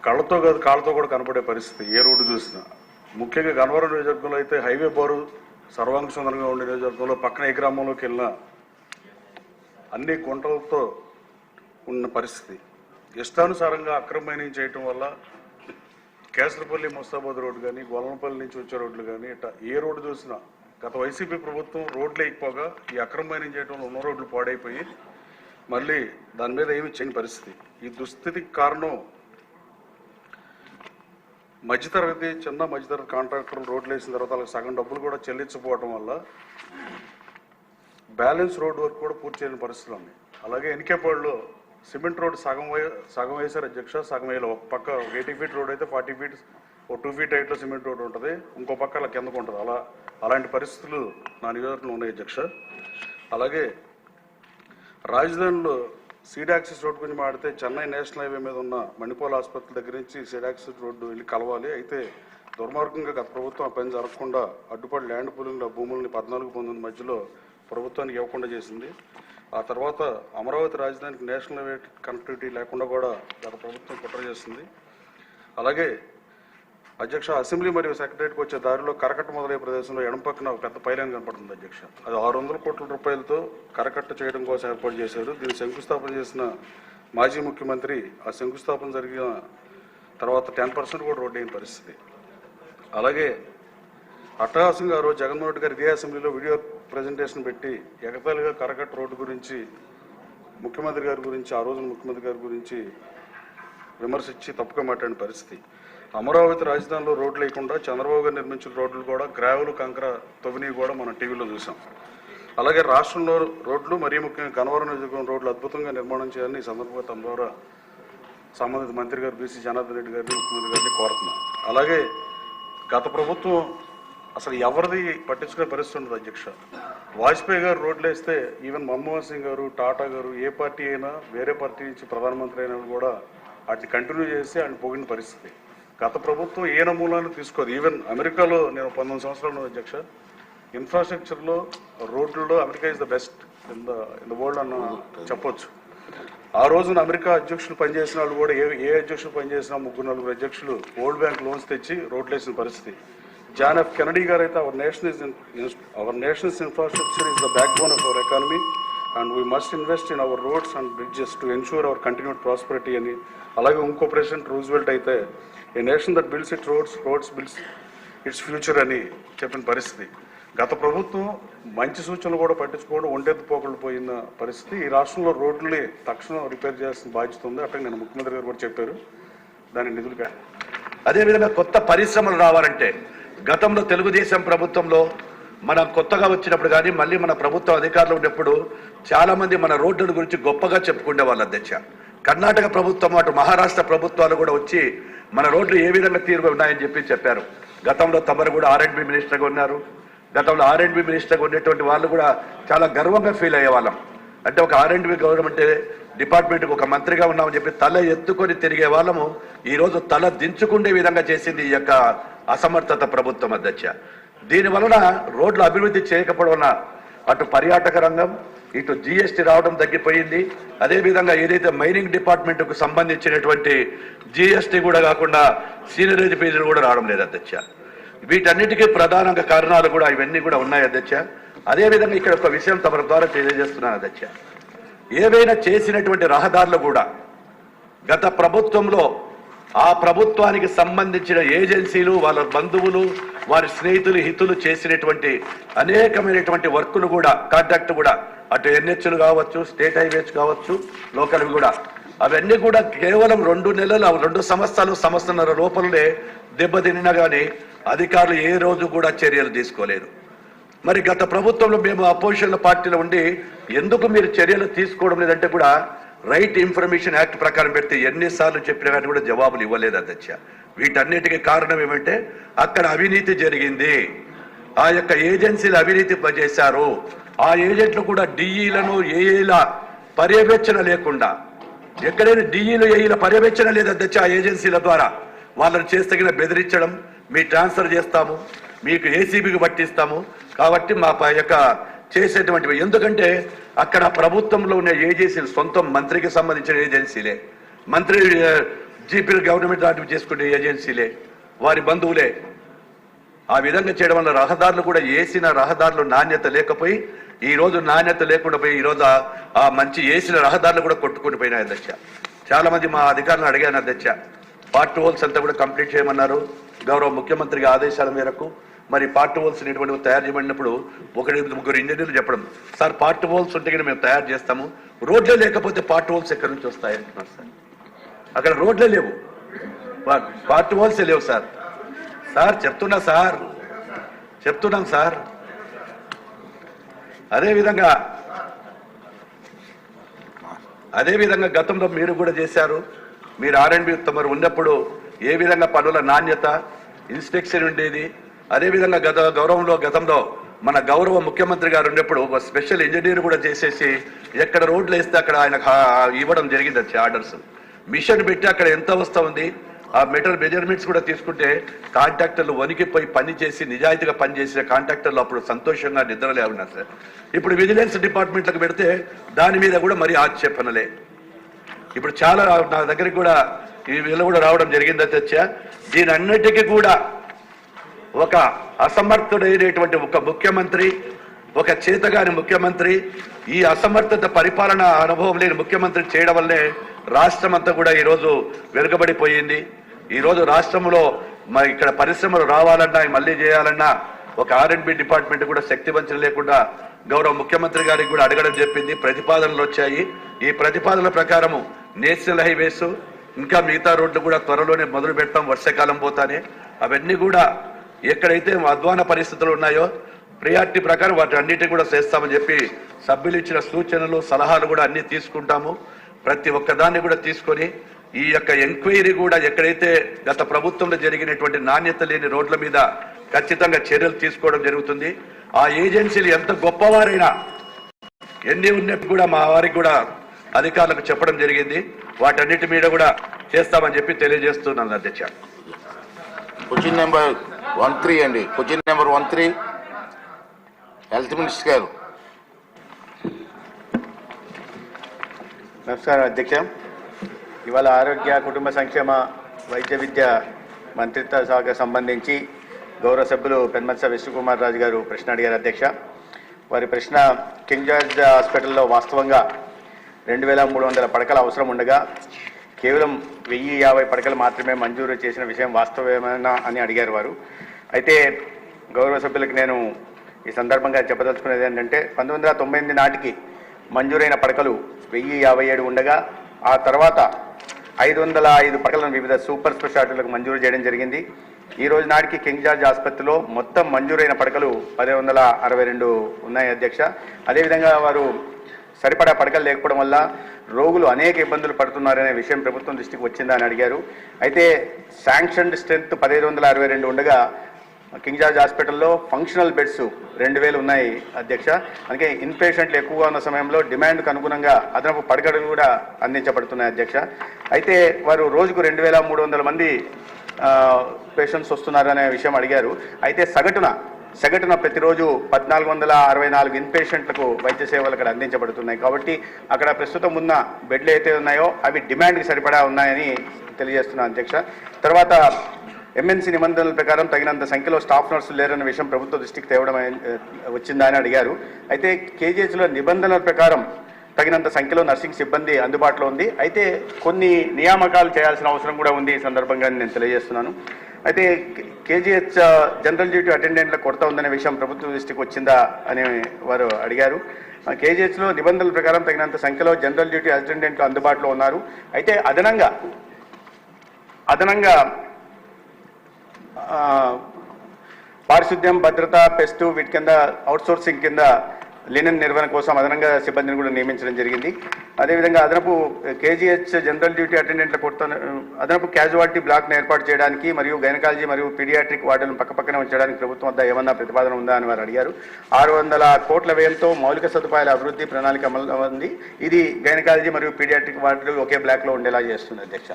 కళ్ళతో కాదు కాళ్ళతో కూడా కనపడే పరిస్థితి ఏ రోడ్డు చూసినా. ముఖ్యంగా గన్నవరం నియోజకవర్గంలో అయితే హైవే బారు సర్వాంగ సుందరంగా ఉండే నియోజకవర్గంలో పక్కన ఏ గ్రామంలోకి వెళ్ళినా అన్ని గుంటలతో ఉన్న పరిస్థితి. ఇష్టానుసారంగా అక్రమ మైనింగ్ చేయటం వల్ల కేసరపల్లి ముస్తాబాద్ రోడ్డు కానీ గొల్లనపల్లి నుంచి వచ్చే రోడ్లు కానీ ఇట్లా ఏ రోడ్డు చూసినా గత వైసీపీ ప్రభుత్వం రోడ్లు వేయకపోగా ఈ అక్రమ మైనింగ్ చేయడంలో ఉన్న రోడ్లు పాడైపోయి మళ్ళీ దాని మీద ఏమీ చేయని పరిస్థితి. ఈ దుస్థితికి కారణం మధ్యతరగతి చిన్న మధ్యతరగతి కాంట్రాక్టర్లు రోడ్లు వేసిన తర్వాత వాళ్ళకి సగం డబ్బులు కూడా చెల్లించకపోవడం వల్ల బ్యాలెన్స్ రోడ్ వర్క్ కూడా పూర్తి చేయని పరిస్థితులు ఉన్నాయి. అలాగే ఎన్కేపాడులో సిమెంట్ రోడ్ సగం వేశారు అధ్యక్ష, సగం వేయాలి. ఒక పక్క 80 ఫీట్ రోడ్ అయితే 40 ఫీట్ 2 ఫీట్ హైట్లో సిమెంట్ రోడ్ ఉంటుంది, ఇంకో పక్క అలా కిందకు ఉంటుంది. అలాంటి పరిస్థితులు నా నియోజకవర్గంలో ఉన్నాయి అధ్యక్ష. అలాగే రాజధానిలో సీడ్ యాక్సిస్ రోడ్ గురించి మాడితే చెన్నై నేషనల్ హైవే మీద ఉన్న మణిపాల్ ఆసుపత్రి దగ్గర నుంచి సీడ్ యాక్సిస్ రోడ్డు వెళ్ళి కలవాలి. అయితే దుర్మార్గంగా గత ప్రభుత్వం ఆ పని జరగకుండా అడ్డుపడి ల్యాండ్ పూలింగ్లో భూములని 14-19 మధ్యలో ప్రభుత్వానికి ఇవ్వకుండా చేసింది. ఆ తర్వాత అమరావతి రాజధానికి నేషనల్ హైవే కనెక్టివిటీ లేకుండా కూడా గత ప్రభుత్వం కుట్ర చేస్తుంది. అలాగే అధ్యక్ష అసెంబ్లీ మరియు సెక్రటరీకి వచ్చే దారిలో కరకట్ట మొదలయ్యే ప్రదేశంలో ఎడం పక్కన ఒక పెద్ద పైలైన్ కనపడుతుంది అధ్యక్ష. అది 600 కోట్ల రూపాయలతో కరకట్ట చేయడం కోసం ఏర్పాటు చేశారు. దీన్ని శంకుస్థాపన చేసిన మాజీ ముఖ్యమంత్రి ఆ శంకుస్థాపన జరిగిన తర్వాత 10% కూడా రోడ్డు అయిన పరిస్థితి. అలాగే అట్టహాసంగా ఆ రోజు జగన్మోహన్ రెడ్డి గారు ఇదే అసెంబ్లీలో వీడియో ప్రజెంటేషన్ పెట్టి ఎగతాళిగా కరకట్ట రోడ్డు గురించి ముఖ్యమంత్రి గారి గురించి ఆ రోజున ముఖ్యమంత్రి గారి గురించి విమర్శించి తప్పుగా మాట్లాడిన పరిస్థితి. అమరావతి రాజధానిలో రోడ్లు లేకుండా చంద్రబాబు గారు నిర్మించిన రోడ్లు కూడా గ్రావెలు కంకర తవ్వినవి కూడా మనం టీవీలో చూసాం. అలాగే రాష్ట్రంలో రోడ్లు మరీ ముఖ్యంగా గన్నవరం నియోజకవర్గం రోడ్లు అద్భుతంగా నిర్మాణం చేయాలని ఈ సందర్భంగా తమ ద్వారా సంబంధిత మంత్రి గారు బీసీ జనార్దన్ రెడ్డి గారిని ముఖ్యమంత్రి గారిని కోరుతున్నాం. అలాగే గత ప్రభుత్వం అసలు ఎవరిది పట్టించుకునే పరిస్థితి ఉండదు అధ్యక్ష. వాజ్పేయి గారు రోడ్లు వేస్తే ఈవెన్ మన్మోహన్ సింగ్ గారు, టాటా గారు, ఏ పార్టీ అయినా వేరే పార్టీ నుంచి ప్రధానమంత్రి అయినా కూడా వాటిని కంటిన్యూ చేసి ఆయన పోగిన పరిస్థితి. గత ప్రభుత్వం ఏ నమూనాను తీసుకోదు. ఈవెన్ అమెరికాలో నేను 19 సంవత్సరాలు అధ్యక్ష, ఇన్ఫ్రాస్ట్రక్చర్లో రోడ్లలో America is the best in the world అన్న చెప్పొచ్చు. ఆ రోజున అమెరికా అధ్యక్షులు పనిచేసిన వాళ్ళు కూడా ఏ అధ్యక్షులు పనిచేసినా 3-4 అధ్యక్షులు వరల్డ్ బ్యాంక్ లోన్స్ తెచ్చి రోడ్లు వేసిన పరిస్థితి. జాన్ ఎఫ్ కెనడీ గారు అయితే our nation's infrastructure is the backbone of our economy and we must invest in our roads and bridges to ensure our continued prosperity అని. అలాగే ఇంకో ప్రెసిడెంట్ రూజ్వెల్ట్ అయితే a nation that builds it roads builds its future అని చెప్పిన పరిస్థితి. గత ప్రభుత్వం మంచి సూచనలు కూడా పట్టించుకోవడం ఒంటెత్తుపోకలు పోయిన పరిస్థితి. ఈ రాష్ట్రంలో రోడ్లని తక్షణం రిపేర్ చేయాల్సిన బాధ్యత ఉంది. అట్లా నేను ముఖ్యమంత్రి గారు కూడా చెప్పారు దాని నిధులుగా. అదేవిధంగా కొత్త పరిశ్రమలు రావాలంటే గతంలో తెలుగుదేశం ప్రభుత్వంలో మనం కొత్తగా వచ్చినప్పుడు కానీ మళ్ళీ మన ప్రభుత్వం అధికారంలో ఉన్నప్పుడు చాలా మంది మన రోడ్ల గురించి గొప్పగా చెప్పుకునే వాళ్ళు అధ్యక్ష. కర్ణాటక ప్రభుత్వం అటు మహారాష్ట్ర ప్రభుత్వాలు కూడా వచ్చి మన రోడ్లు ఏ విధంగా తీరుగా ఉన్నాయని చెప్పారు. గతంలో తమరు కూడా R&B మినిస్టర్గా ఉన్నారు. గతంలో R&B మినిస్టర్గా ఉండేటువంటి వాళ్ళు కూడా చాలా గర్వంగా ఫీల్ అయ్యే వాళ్ళం. అంటే ఒక R&B గవర్నమెంట్ డిపార్ట్మెంట్కి ఒక మంత్రిగా ఉన్నామని చెప్పి తల ఎత్తుకొని తిరిగే వాళ్ళము ఈరోజు తల దించుకునే విధంగా చేసింది ఈ యొక్క అసమర్థత ప్రభుత్వం అధ్యక్ష. దీనివలన రోడ్లు అభివృద్ధి చేయకపోవడం వలన అటు పర్యాటక రంగం ఇటు GST రావడం తగ్గిపోయింది. అదేవిధంగా ఏదైతే మైనింగ్ డిపార్ట్మెంట్కు సంబంధించినటువంటి GST కూడా కాకుండా సీనియరేజ్ ఫీజులు కూడా రావడం లేదు అధ్యక్ష. వీటన్నిటికీ ప్రధానంగా కారణాలు కూడా ఇవన్నీ కూడా ఉన్నాయి అధ్యక్ష. అదేవిధంగా ఇక్కడ ఒక విషయం తమ ద్వారా తెలియజేస్తున్నాను అధ్యక్ష. ఏవైనా చేసినటువంటి రహదారులు కూడా గత ప్రభుత్వంలో ఆ ప్రభుత్వానికి సంబంధించిన ఏజెన్సీలు వాళ్ళ బంధువులు వారి స్నేహితులు హితులు చేసినటువంటి అనేకమైనటువంటి వర్కులు కూడా కాంట్రాక్ట్ కూడా అటు NHలు కావచ్చు, స్టేట్ హైవేస్ కావచ్చు, లోకల్వి కూడా అవన్నీ కూడా కేవలం 2 నెలలు 2 సంవత్సరాల లోపలనే దెబ్బతిన్నా కానీ అధికారులు ఏ రోజు కూడా చర్యలు తీసుకోలేదు. మరి గత ప్రభుత్వంలో మేము అపోజిషన్ పార్టీలో ఉండి ఎందుకు మీరు చర్యలు తీసుకోవడం లేదంటే కూడా రైట్ ఇన్ఫర్మేషన్ యాక్ట్ ప్రకారం పెడితే ఎన్నిసార్లు చెప్పినా కానీ కూడా జవాబులు ఇవ్వలేదు అధ్యక్ష. వీటన్నిటికీ కారణం ఏమంటే అక్కడ అవినీతి జరిగింది. ఆ యొక్క ఏజెన్సీలు అవినీతి చేశారు. ఆ ఏజెంట్లు కూడా DEలను AEల పర్యవేక్షణ లేకుండా ఎక్కడైనా DEలు AEల పర్యవేక్షణ లేదు అధ్యక్ష. ఆ ఏజెన్సీల ద్వారా వాళ్ళని చేస్తగిన బెదిరించడం, మీ ట్రాన్స్ఫర్ చేస్తాము, మీకు ACBకి పట్టిస్తాము కాబట్టి మా యొక్క చేసేటువంటివి. ఎందుకంటే అక్కడ ప్రభుత్వంలో ఉన్న ఏజెన్సీలు సొంతం మంత్రికి సంబంధించిన ఏజెన్సీలే. మంత్రి జీపీలు గవర్నమెంట్ లాంటివి చేసుకునే ఏజెన్సీలే, వారి బంధువులే. ఆ విధంగా చేయడం వల్ల రహదారులు కూడా వేసిన రహదారులు నాణ్యత లేకపోయి ఈ రోజు నాణ్యత లేకుండా పోయి ఈ రోజు ఆ మంచి వేసిన రహదారులు కూడా కొట్టుకుని పోయినాయి అధ్యక్ష. చాలా మంది మా అధికారులను అడిగాను అధ్యక్ష, పార్ట్ హోల్స్ అంతా కూడా కంప్లీట్ చేయమన్నారు గౌరవ ముఖ్యమంత్రి ఆదేశాల మేరకు. మరి పార్ట్ హోల్స్ ఇటువంటివి తయారు చేయబడినప్పుడు 1-2 ఇంజనీర్లు చెప్పడం, సార్ పార్ట్ హోల్స్ ఉంటే కానీ మేము తయారు చేస్తాము, రోడ్లే లేకపోతే పార్ట్ హోల్స్ ఎక్కడి నుంచి వస్తాయి అంటున్నారు సార్. అక్కడ రోడ్లే లేవు, పార్ట్ హోల్సే లేవు సార్. సార్ చెప్తున్నాం సార్. అదేవిధంగా గతంలో మీరు కూడా చేశారు. మీరు R&B తమరు ఉన్నప్పుడు ఏ విధంగా పనుల నాణ్యత ఇన్స్పెక్షన్ ఉండేది. అదేవిధంగా గతంలో మన గౌరవ ముఖ్యమంత్రి గారు ఉన్నప్పుడు ఒక స్పెషల్ ఇంజనీర్ కూడా చేసేసి ఎక్కడ రోడ్లు వేస్తే అక్కడ ఆయన ఇవ్వడం జరిగింది వచ్చి ఆర్డర్స్. మిషన్ పెట్టి అక్కడ ఎంత వస్తా ఉంది ఆ మెజర్మెంట్స్ కూడా తీసుకుంటే కాంట్రాక్టర్లు వణికిపోయి పని చేసి నిజాయితీగా పనిచేసిన కాంట్రాక్టర్లు అప్పుడు సంతోషంగా నిద్రలే ఉన్నారు సార్. ఇప్పుడు విజిలెన్స్ డిపార్ట్మెంట్లకు పెడితే దాని మీద కూడా మరీ ఆక్షేపణలే. ఇప్పుడు చాలా నా దగ్గరికి కూడా ఈ వీళ్ళు కూడా రావడం జరిగింది అధ్యక్ష. దీని అన్నిటికీ కూడా ఒక అసమర్థుడైనటువంటి ఒక ముఖ్యమంత్రి, ఒక చేతగాని ముఖ్యమంత్రి, ఈ అసమర్థత పరిపాలన అనుభవం లేని ముఖ్యమంత్రి చేయడం వల్లే రాష్ట్రం అంతా కూడా ఈరోజు వెనుకబడిపోయింది. ఈరోజు రాష్ట్రంలో ఇక్కడ పరిశ్రమలు రావాలన్నా మళ్ళీ చేయాలన్నా ఒక R&B డిపార్ట్మెంట్ కూడా శక్తి వంచన లేకుండా గౌరవ ముఖ్యమంత్రి గారికి కూడా అడగడం చెప్పింది. ప్రతిపాదనలు వచ్చాయి. ఈ ప్రతిపాదనల ప్రకారము నేషనల్ హైవేస్ ఇంకా మిగతా రోడ్లు కూడా త్వరలోనే మొదలు పెడతాం వర్షాకాలం పోతానే. అవన్నీ కూడా ఎక్కడైతే అధ్వాన పరిస్థితులు ఉన్నాయో ప్రియారిటీ ప్రకారం వాటి అన్నిటి కూడా చేస్తామని చెప్పి సభ్యులు ఇచ్చిన సూచనలు సలహాలు కూడా అన్ని తీసుకుంటాము. ప్రతి ఒక్కదాన్ని కూడా తీసుకొని ఈ యొక్క ఎంక్వైరీ కూడా ఎక్కడైతే గత ప్రభుత్వంలో జరిగినటువంటి నాణ్యత లేని రోడ్ల మీద ఖచ్చితంగా చర్యలు తీసుకోవడం జరుగుతుంది. ఆ ఏజెన్సీలు ఎంత గొప్పవారైనా ఎన్ని ఉన్నట్టు కూడా మా వారికి కూడా అధికారులకు చెప్పడం జరిగింది. వాటన్నిటి మీద కూడా చేస్తామని చెప్పి తెలియజేస్తున్నాను అధ్యక్ష. క్వశ్చన్ నెంబర్ 13 అండి. క్వశ్చన్ నెంబర్ 13 హెల్త్ మినిస్టర్ గారు. నమస్కారం అధ్యక్ష. ఇవాళ ఆరోగ్య కుటుంబ సంక్షేమ వైద్య విద్య మంత్రిత్వ శాఖకు సంబంధించి గౌరవ సభ్యులు పెన్మత్స విష్ణుకుమార్ రాజు గారు ప్రశ్న అడిగారు అధ్యక్ష. వారి ప్రశ్న, కింగ్ జార్జ్ హాస్పిటల్లో వాస్తవంగా 2300 పడకలు అవసరం ఉండగా కేవలం 1050 పడకలు మాత్రమే మంజూరు చేసిన విషయం వాస్తవమేనా అని అడిగారు వారు. అయితే గౌరవ సభ్యులకు నేను ఈ సందర్భంగా చెప్పదలుచుకునేది ఏంటంటే 1998 నాటికి మంజూరైన పడకలు 1057 ఉండగా ఆ తర్వాత 505 పడకలను వివిధ సూపర్ స్పెషాలిటీలకు మంజూరు చేయడం జరిగింది. ఈ రోజు నాటికి కింగ్ జార్జ్ ఆసుపత్రిలో మొత్తం మంజూరైన పడకలు 1162 ఉన్నాయి అధ్యక్ష. అదేవిధంగా వారు సరిపడా పడకలు లేకపోవడం వల్ల రోగులు అనేక ఇబ్బందులు పడుతున్నారనే విషయం ప్రభుత్వం దృష్టికి వచ్చిందా అని అడిగారు. అయితే శాంక్షన్డ్ స్ట్రెంత్ 1562 ఉండగా కింగ్ జార్జ్ హాస్పిటల్లో ఫంక్షనల్ బెడ్స్ 2000 ఉన్నాయి అధ్యక్ష. అందుకే ఇన్పేషెంట్లు ఎక్కువగా ఉన్న సమయంలో డిమాండ్కు అనుగుణంగా అదనపు పడకలు కూడా అందించబడుతున్నాయి అధ్యక్ష. అయితే వారు రోజుకు 2300 మంది పేషెంట్స్ వస్తున్నారనే విషయం అడిగారు. అయితే సగటున ప్రతిరోజు 1464 ఇన్పేషెంట్లకు వైద్య సేవలు అక్కడ అందించబడుతున్నాయి. కాబట్టి అక్కడ ప్రస్తుతం ఉన్న బెడ్లు అయితే ఉన్నాయో అవి డిమాండ్కి సరిపడా ఉన్నాయని తెలియజేస్తున్నాను అధ్యక్ష. తర్వాత MNC నిబంధనల ప్రకారం తగినంత సంఖ్యలో స్టాఫ్ నర్సులు లేరన్న విషయం ప్రభుత్వ దృష్టికి తేవడం వచ్చిందా అని అడిగారు. అయితే KGHలో నిబంధనల ప్రకారం తగినంత సంఖ్యలో నర్సింగ్ సిబ్బంది అందుబాటులో ఉంది. అయితే కొన్ని నియామకాలు చేయాల్సిన అవసరం కూడా ఉంది. ఈ సందర్భంగా నేను తెలియజేస్తున్నాను. అయితే KGH జనరల్ డ్యూటీ అటెండెంట్ల కొరత ఉందనే విషయం ప్రభుత్వ దృష్టికి వచ్చిందా అని వారు అడిగారు. KGHలో నిబంధనల ప్రకారం తగినంత సంఖ్యలో జనరల్ డ్యూటీ అటెండెంట్లు అందుబాటులో ఉన్నారు. అయితే అదనంగా పారిశుద్ధ్యం, భద్రత, పెస్ట్ వీటి కింద అవుట్సోర్సింగ్ కింద లినెన్ నిర్వహణ కోసం అదనంగా సిబ్బందిని కూడా నియమించడం జరిగింది. అదేవిధంగా అదనపు KGH జనరల్ డ్యూటీ అటెండెంట్ల కొరత అదనపు క్యాజువాలిటీ బ్లాక్ను ఏర్పాటు చేయడానికి మరియు గైనకాలజీ మరియు పీడియాట్రిక్ వార్డులను పక్కపక్కనే ఉంచడానికి ప్రభుత్వం వద్ద ఏమన్నా ప్రతిపాదన ఉందా అని వారు అడిగారు. 600 కోట్ల వ్యయంతో మౌలిక సదుపాయాల అభివృద్ధి ప్రణాళిక అమలు ఉంది. ఇది గైనకాలజీ మరియు పీడియాట్రిక్ వార్డులు ఒకే బ్లాక్లో ఉండేలా చేస్తుంది అధ్యక్ష.